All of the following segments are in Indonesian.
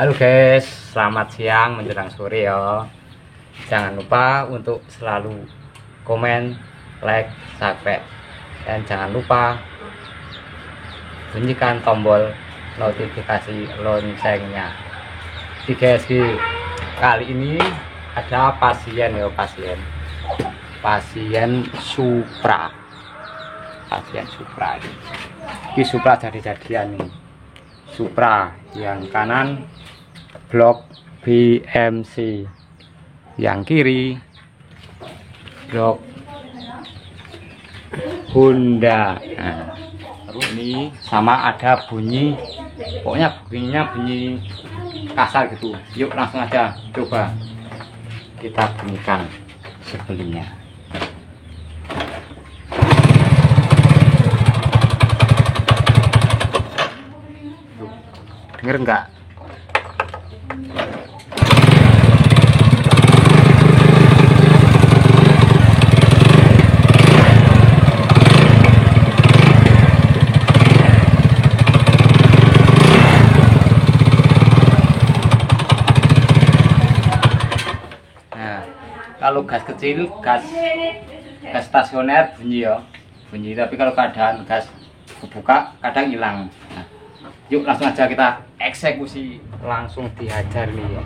Halo guys, selamat siang menjelang sore ya. Jangan lupa untuk selalu komen, like, subscribe, dan jangan lupa bunyikan tombol notifikasi loncengnya. Oke guys, kali ini ada pasien Supra. Pasien Supra ini Supra jadi-jadian nih. Supra yang kanan blok BMC, yang kiri blok Honda. Nah, terus ini sama ada bunyi, pokoknya bunyinya bunyi kasar gitu. Yuk langsung aja coba kita bunyikan sebelumnya. Denger enggak? Nah, kalau gas kecil, gas stasioner bunyi ya, bunyi. Tapi kalau keadaan gas kebuka kadang hilang. Nah, yuk langsung aja kita eksekusi, langsung dihajar nih ya.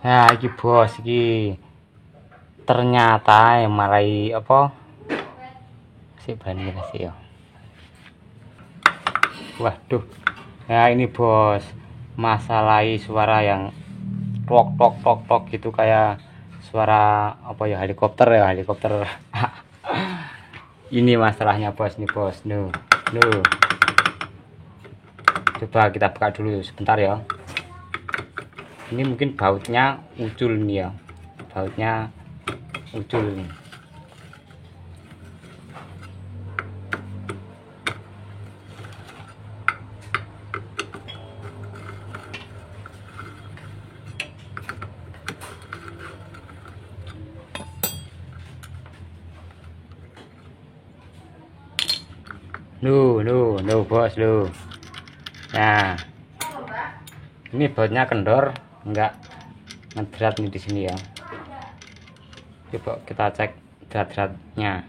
Nah, iki bos iki ternyata yang marai apa sih berani sih ya. Waduh. Nah, ini bos, masalah suara yang tok tok tok tok gitu, kayak suara apa ya, helikopter. Ini masalahnya bos nih bos. Nuh. Coba kita buka dulu sebentar ya. Ini mungkin bautnya ucul nih ya, bautnya ucul nih. Nuh bos lu. Nah, ini bautnya kendor, enggak ngedrat nih di sini ya. Coba kita cek drat-dratnya.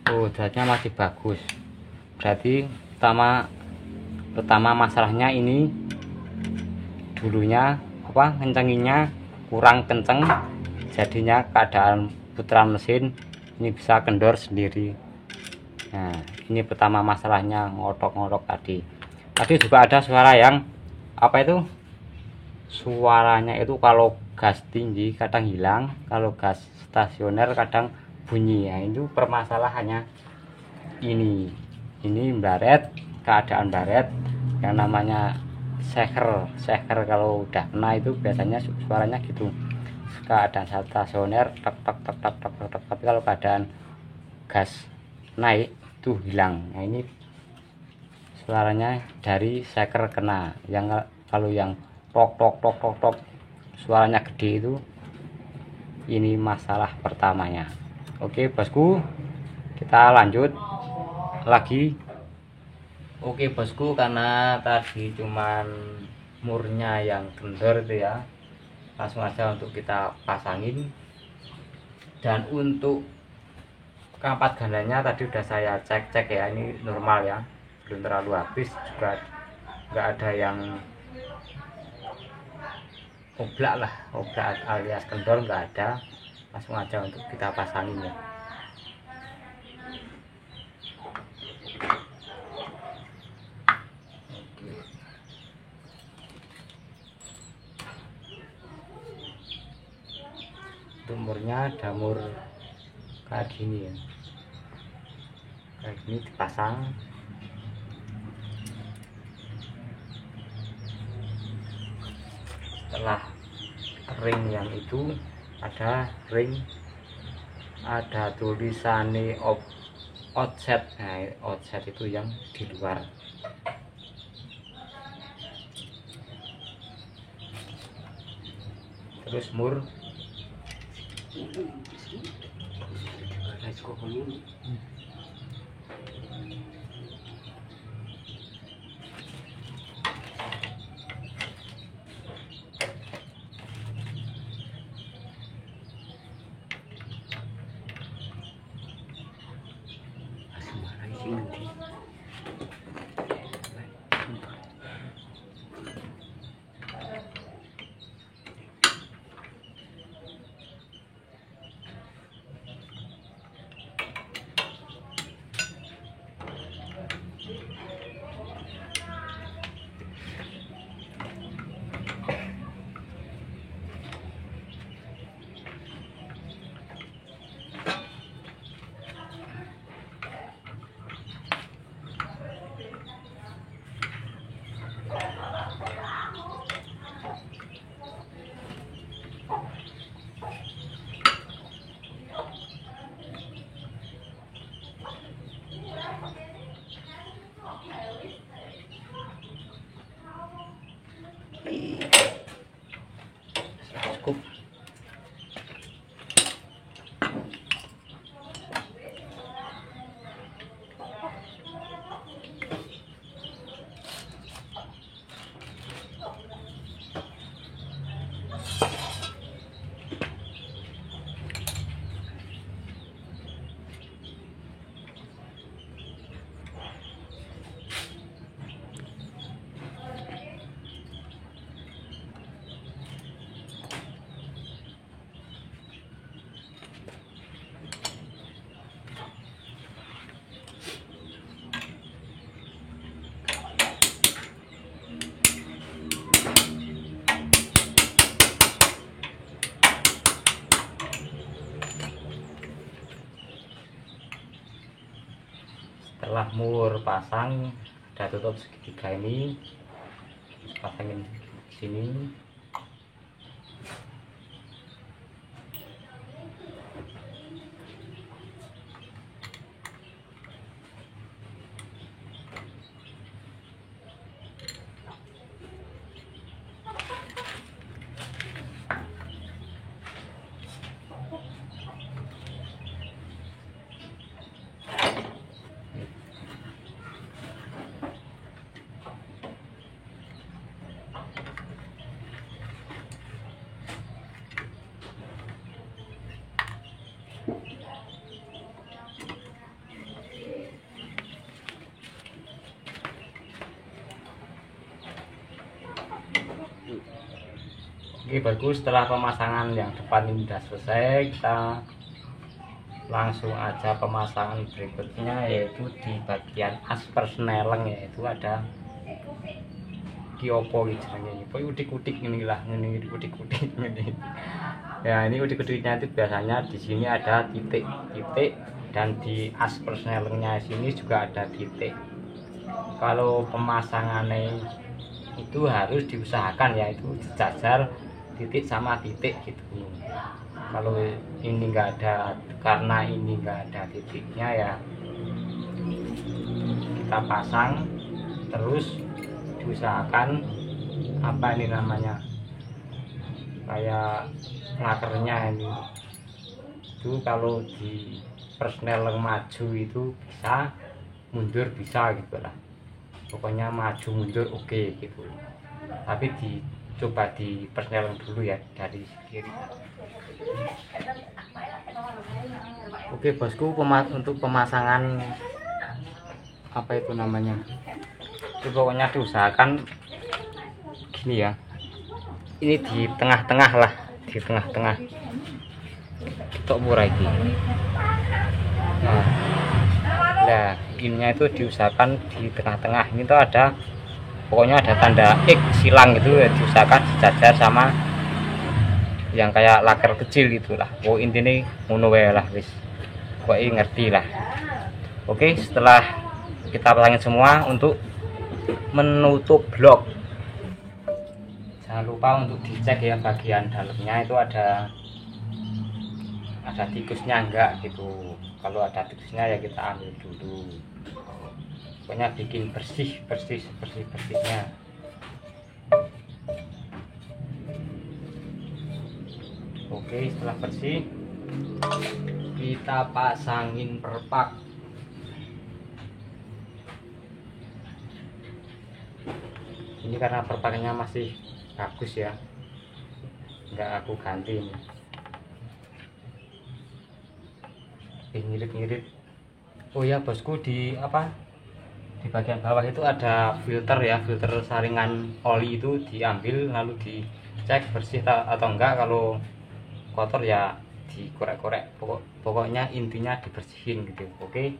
Oh, dratnya masih bagus. Berarti pertama masalahnya ini dulunya apa, ngencenginnya kurang kenceng, jadinya keadaan putaran mesin ini bisa kendor sendiri. Nah, ini pertama masalahnya, ngotok-ngotok tadi juga ada suara yang apa itu, suaranya itu kalau gas tinggi kadang hilang, kalau gas stasioner kadang bunyi ya. Itu permasalahannya ini baret, keadaan baret yang namanya seker kalau udah kena itu biasanya suaranya gitu. Keadaan stasioner tek tek tek tek tek tek, tapi kalau keadaan gas naik itu hilang. Nah, ini suaranya dari seker kena. Yang kalau yang tok tok tok tok tok suaranya gede itu, ini masalah pertamanya. Oke bosku, kita lanjut lagi. Oke bosku, karena tadi cuman murnya yang kendor itu ya, langsung aja untuk kita pasangin. Dan untuk kampat gandanya tadi udah saya cek ya, ini normal ya, belum terlalu habis, juga nggak ada yang oblak lah, oblak alias kendor nggak ada. Langsung aja untuk kita pasangin ya. Murnya damur kayak gini ya, kayak gini dipasang. Setelah ring yang itu ada ring, ada tulisannya outset. Nah, outset itu yang di luar. Terus mur cukup. Setelah mur pasang, udah tutup segitiga ini, pasangin sini. Oke bagus, setelah pemasangan yang depan ini sudah selesai, kita langsung aja pemasangan berikutnya, yaitu di bagian as persneleng, yaitu ada kiopo jenenge, udik-udik ini lah, ini udik-udik ini. Ya ini udik-udiknya itu biasanya di sini ada titik-titik, dan di as persnelengnya sini juga ada titik. Kalau pemasangannya itu harus diusahakan, yaitu dijajar titik sama titik gitu. Kalau ini enggak ada, karena ini enggak ada titiknya ya, kita pasang terus diusahakan apa ini namanya, kayak ngakernya ini. Itu kalau di persnel maju itu bisa, mundur bisa gitu lah, pokoknya maju mundur oke gitu. Tapi dicoba di persnel dulu ya, dari kiri. Oke bosku, untuk pemasangan apa itu namanya, itu pokoknya diusahakan gini ya, ini di tengah-tengah lah, di tengah-tengah untuk murah ini. Nah ininya itu diusahakan di tengah-tengah. Ini tuh ada, pokoknya ada tanda X silang gitu ya, diusahakan sejajar sama yang kayak laker kecil itulah. Oh intinya ngono wae lah wis, pokoknya ngerti lah. Oke, setelah kita pasangin semua, untuk menutup blok jangan lupa untuk dicek ya, bagian dalamnya itu ada tikusnya enggak gitu. Kalau ada tikusnya ya kita ambil dulu, pokoknya bikin bersihnya. Oke, setelah bersih kita pasangin perpak. Ini karena perpaknya masih bagus ya, enggak aku ganti ini. Ngirit-ngirit. Oh ya bosku, di bagian bawah itu ada filter ya, filter saringan oli itu diambil, lalu dicek bersih atau enggak. Kalau kotor ya dikorek-korek, pokoknya intinya dibersihin gitu. Oke.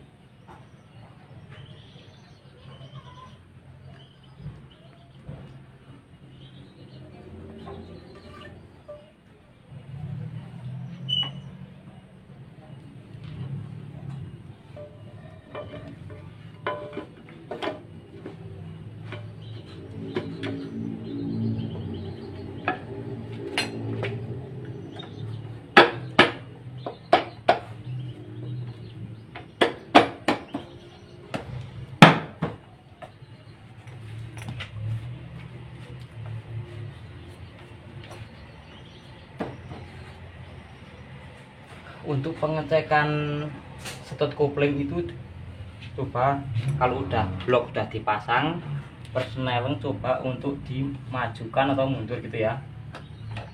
Untuk pengecekan setot kopling itu, coba kalau blok udah dipasang, persneleng coba untuk dimajukan atau mundur gitu ya.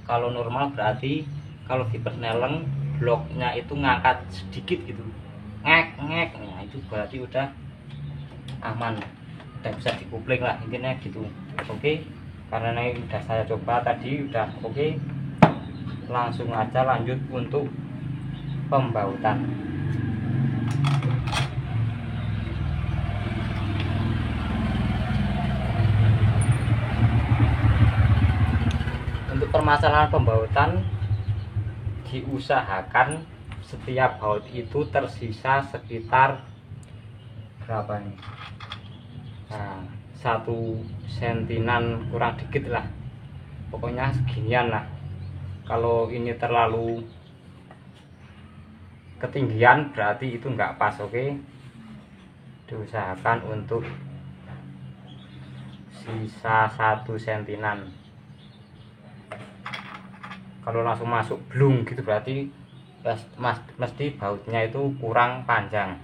Kalau normal berarti kalau di persneleng bloknya itu ngangkat sedikit gitu, ngek, nah itu berarti udah aman, udah bisa dikupling lah intinya gitu. Oke, karena ini udah saya coba tadi udah oke, langsung aja lanjut untuk pembautan. Untuk permasalahan pembautan, diusahakan setiap baut itu tersisa sekitar berapa nih, nah, 1 sentinan kurang dikit lah, pokoknya seginian lah. Kalau ini terlalu ketinggian berarti itu enggak pas. Oke, diusahakan untuk sisa 1 sentinan. Kalau langsung masuk blung gitu berarti mesti bautnya itu kurang panjang.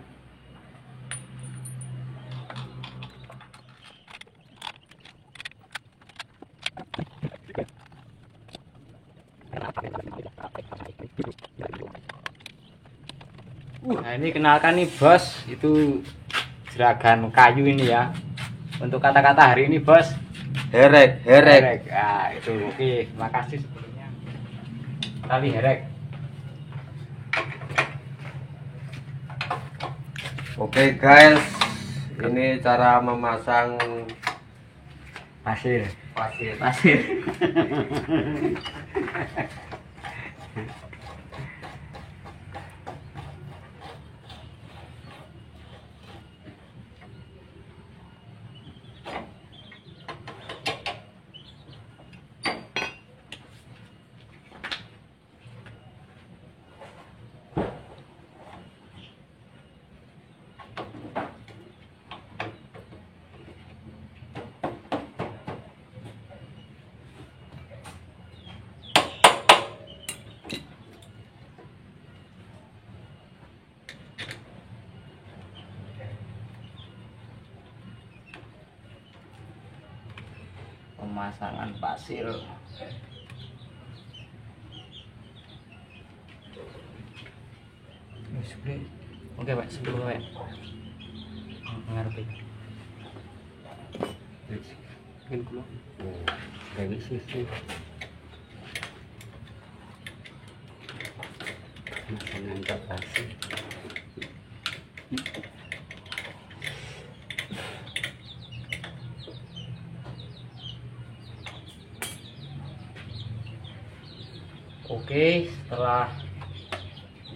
Nah ini kenalkan nih bos, itu jeragan kayu ini ya. Untuk kata-kata hari ini bos, herek. Nah itu oke, makasih sebelumnya. Tali herek. Oke guys, ini cara memasang Pasir. pemasangan pasir. Oke Pak, 10 Pak. Ngerti. Mungkin kula. Oh, kayak sih. Mengangkat pasir. Oke, setelah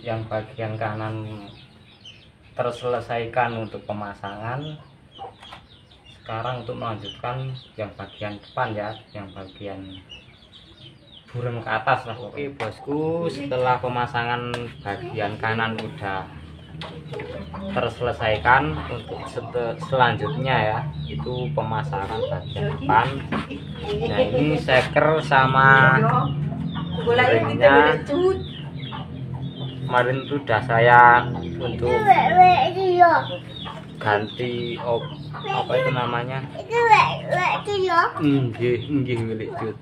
yang bagian kanan terselesaikan untuk pemasangan, sekarang untuk melanjutkan yang bagian depan ya, yang bagian buram ke atas lah. Oke bosku, setelah pemasangan bagian kanan udah terselesaikan, untuk selanjutnya ya itu pemasangan bagian depan. Nah ini seker sama ringnya kemarin itu udah saya untuk ganti apa itu namanya, nggih milik Jut,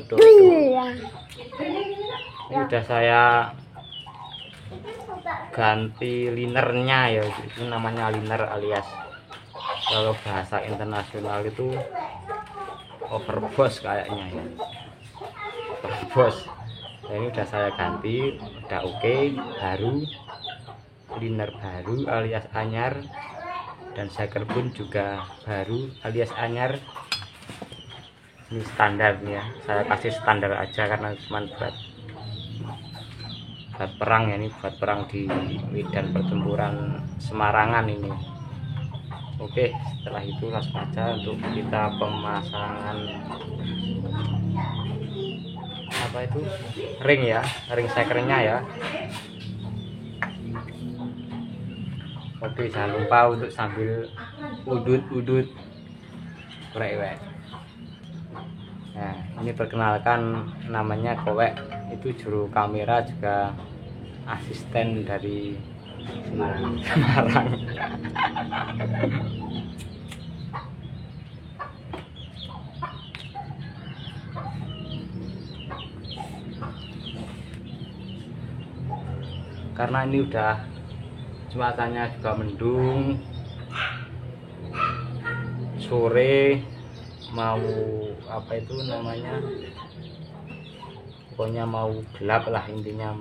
tuh. Ini udah saya ganti linernya ya, itu namanya liner alias kalau bahasa internasional itu overboss kayaknya ya, overboss. Nah, ini udah saya ganti, udah oke, baru liner baru alias anyar, dan seker pun juga baru alias anyar. Ini standar nih ya, saya kasih standar aja karena cuma buat perang ya, ini buat perang di medan pertempuran Semarangan ini. Oke, setelah itu langsung aja untuk kita pemasangan apa itu ring ya, ring sekernya ya. Oke, jangan lupa untuk sambil udut wek. Nah ini perkenalkan, namanya Kowek, itu juru kamera juga asisten dari Semarang. Karena ini udah cuacanya juga mendung, sore mau apa itu namanya, pokoknya mau gelap lah intinya,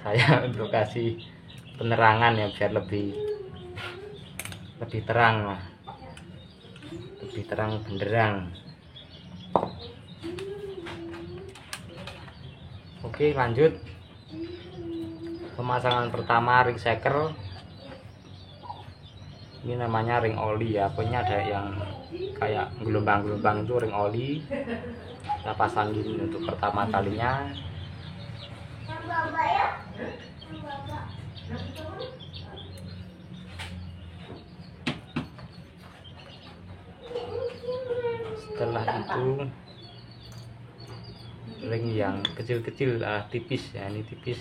saya untuk kasih penerangan ya biar lebih terang lah, lebih terang benderang. Oke lanjut pemasangan pertama ring seker. Ini namanya ring oli ya, pokoknya ada yang kayak gelombang-gelombang itu ring oli. Kita pasangin untuk pertama kalinya. Setelah itu ring yang kecil-kecil, tipis ya, ini tipis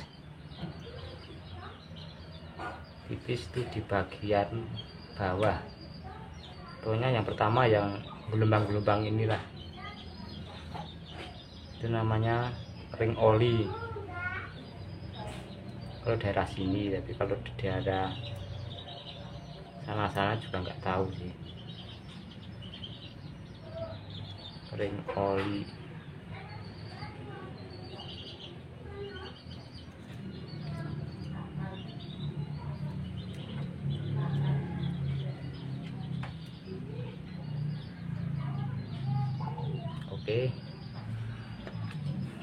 itu di bagian bawah. Pokoknya yang pertama yang gelombang-gelombang inilah, itu namanya ring oli kalau daerah sini, tapi kalau di daerah sana-sana juga nggak tahu sih. Ring oli. Oke,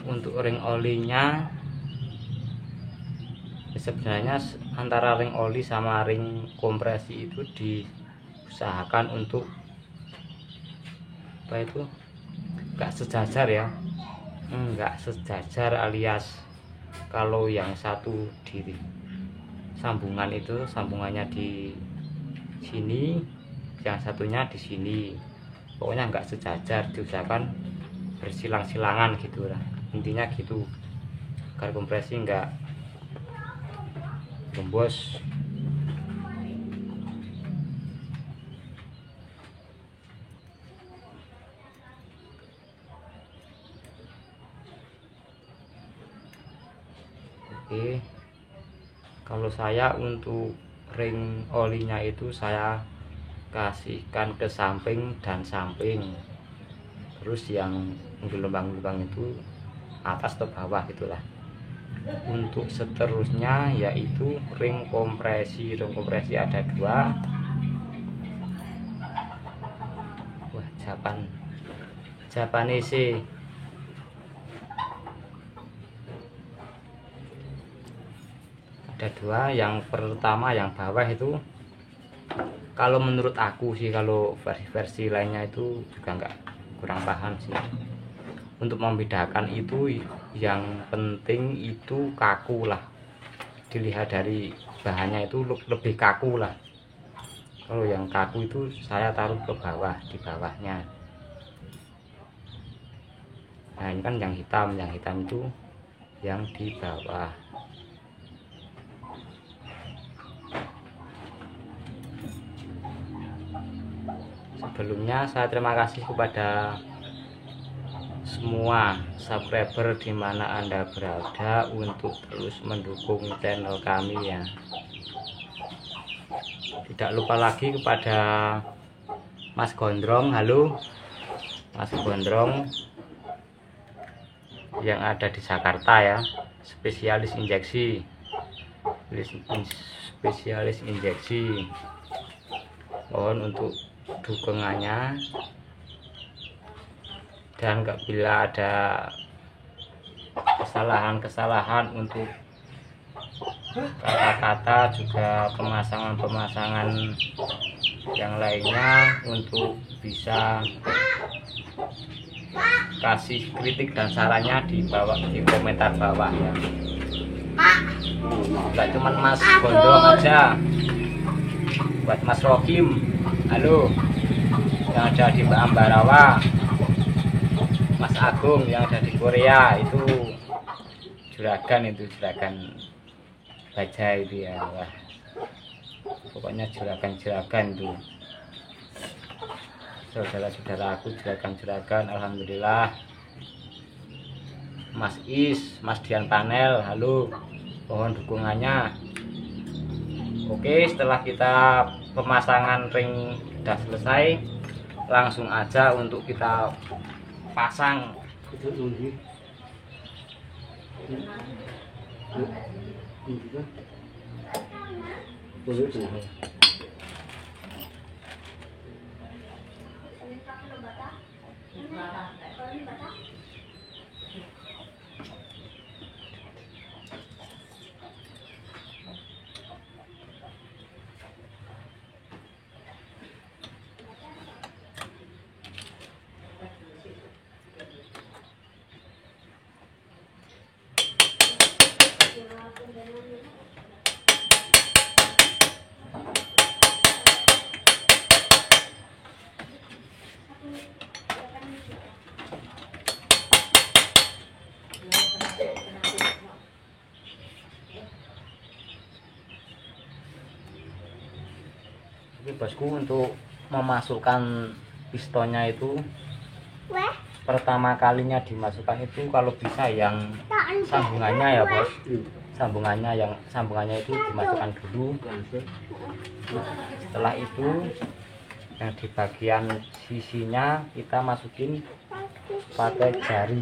untuk ring olinya sebenarnya antara ring oli sama ring kompresi itu diusahakan untuk apa itu enggak sejajar ya, enggak sejajar, alias kalau yang satu di sambungan itu sambungannya di sini, yang satunya di sini, pokoknya enggak sejajar, diusahakan bersilang-silangan gitu lah, intinya gitu, agar kompresi enggak gembos. Oke, kalau saya untuk ring olinya itu saya kasihkan ke samping dan samping, terus yang lubang-lubang itu atas atau bawah gitulah. Untuk seterusnya yaitu ring kompresi ada 2. Wah, Japanese ada 2. Yang pertama yang bawah itu, kalau menurut aku sih, kalau versi lainnya itu juga kurang paham sih. Untuk membedakan itu yang penting itu kaku lah, dilihat dari bahannya itu lebih kaku lah. Kalau yang kaku itu saya taruh ke bawah, di bawahnya. Nah ini kan yang hitam itu yang di bawah. Sebelumnya saya terima kasih kepada semua subscriber di mana Anda berada untuk terus mendukung channel kami ya. Tidak lupa lagi kepada Mas Gondrong. Halo Mas Gondrong yang ada di Jakarta ya, spesialis injeksi. Mohon untuk dukungannya, dan bila ada kesalahan untuk kata-kata juga pemasangan yang lainnya, untuk bisa kasih kritik dan sarannya di komentar bawah ya. Enggak cuma Mas Gondrong aja, buat Mas Rohim, halo, yang ada di Mbak Ambarawa, Mas Agung yang ada di Korea, itu juragan baja itu ya. Wah, pokoknya juragan itu saudara-saudara aku, juragan. Alhamdulillah. Mas Is, Mas Dian Panel, halo, mohon dukungannya. Oke, setelah kita pemasangan ring sudah selesai, langsung aja untuk kita pasang. Oke bosku, untuk memasukkan pistonnya itu pertama kalinya dimasukkan itu kalau bisa yang sambungannya ya bos, sambungannya itu dimasukkan dulu. Setelah itu yang di bagian sisinya kita masukin pakai jari.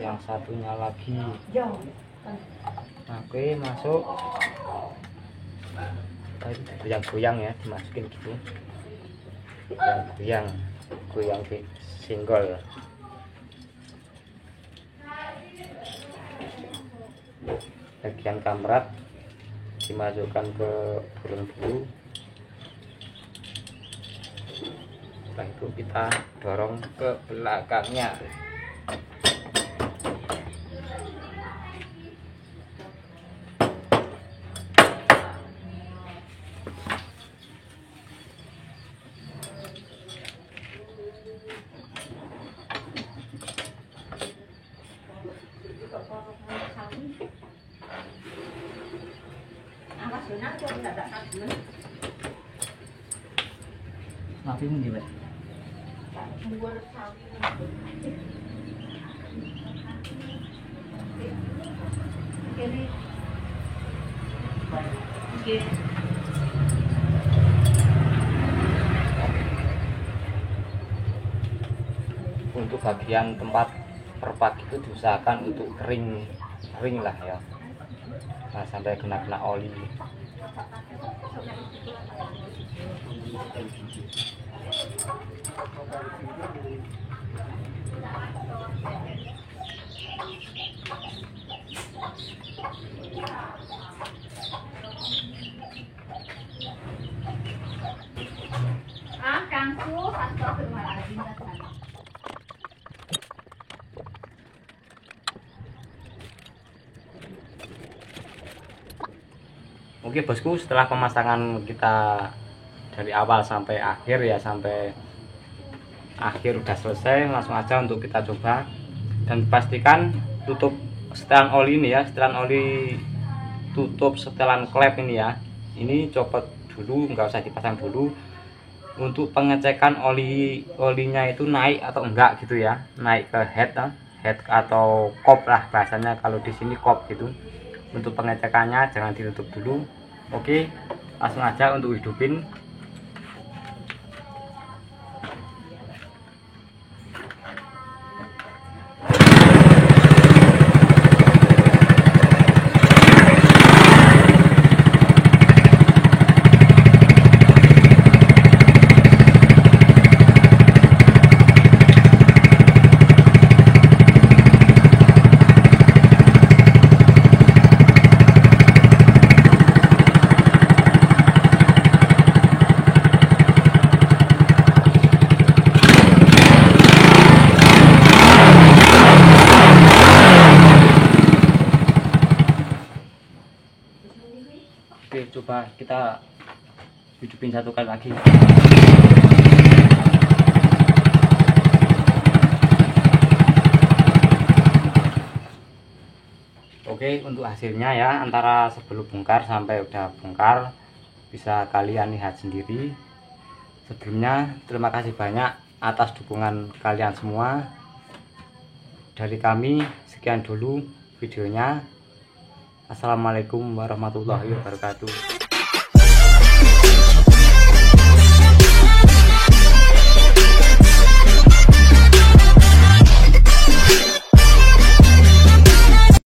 Yang satunya lagi. Oke, masuk. Goyang-goyang ya, dimasukin gitu. Goyang single. Bagian kamrat dimasukkan ke burung dulu. Setelah itu kita dorong ke belakangnya. Tapi mun diwe. Untuk bagian tempat perpak itu diusahakan untuk kering lah ya, nah sampai kena oli. Kangku, astagfirullahaladzim. Oke bosku, setelah pemasangan kita dari awal sampai akhir ya, sampai akhir udah selesai, langsung aja untuk kita coba. Dan pastikan tutup setelan oli ini ya, setelan oli tutup setelan klep ini ya, ini copot dulu, nggak usah dipasang dulu, untuk pengecekan olinya itu naik atau enggak gitu ya, naik ke head atau kop lah bahasanya, kalau di sini kop gitu. Untuk pengecekannya jangan ditutup dulu. Oke, langsung aja untuk hidupin. Oke, coba kita hidupin satu kali lagi. Oke, untuk hasilnya ya, antara sebelum bongkar sampai udah bongkar bisa kalian lihat sendiri. Sebelumnya terima kasih banyak atas dukungan kalian semua. Dari kami sekian dulu videonya. Assalamualaikum warahmatullahi wabarakatuh.